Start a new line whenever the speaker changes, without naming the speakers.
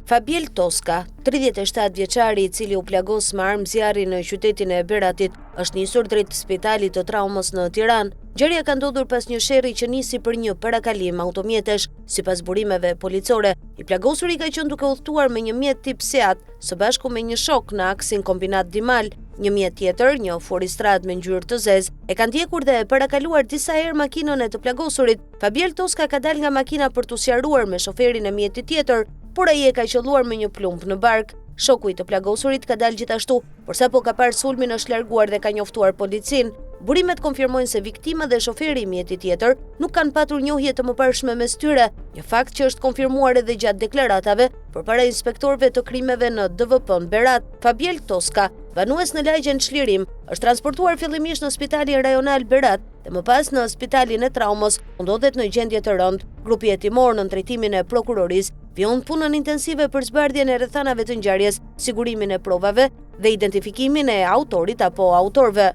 Fabiel Toska, 37 vjeçari i cili u plagos me armë zjarri në qytetin e Beratit, është nisur drejt spitalit të traumës në Tiranë. Gjëria ka ndodhur pas një sherrri që nisi për një parakalim automjetesh. Sipas burimeve policore, i plagosuri ka qenë duke udhëtuar me një mjet tip Seat, së bashku me një shok në aksin kombinat Dimal. Një mjet tjetër, një furistrad me ngjyrë të zezë, e kanë ndjekur dhe parakaluar disa herë makinën e të plagosurit. Fabiel Toska ka dalë nga makina për t'u sqaruar me shoferin e mjetit tjetër, por ai e ka qelluar me një plumb në bark. Shoku i të plagosurit ka dalë gjithashtu, por sapo ka parë sulmin është larguar dhe ka njoftuar policin. Burimet konfirmojnë se viktima dhe shoferi i mjetit tjetër nuk kanë patur njohje të mëparshme mes tyre, një fakt që është konfirmuar edhe gjatë deklaratave përpara inspektorëve të krimeve në DVP-n Berat. Fabiel Toska, banues në lagjen Çlirim, është transportuar fillimisht në Spitalin Rajonal Berat dhe më pas në Spitalin e Traumës, ku ndodhet në gjendje të rëndë. Grupi hetimor në drejtimin e prokurorisë vion punën intensive për zbardhjen e rrethanave të ngjarjes, sigurimin e provave dhe identifikimin e autorit apo autorëve.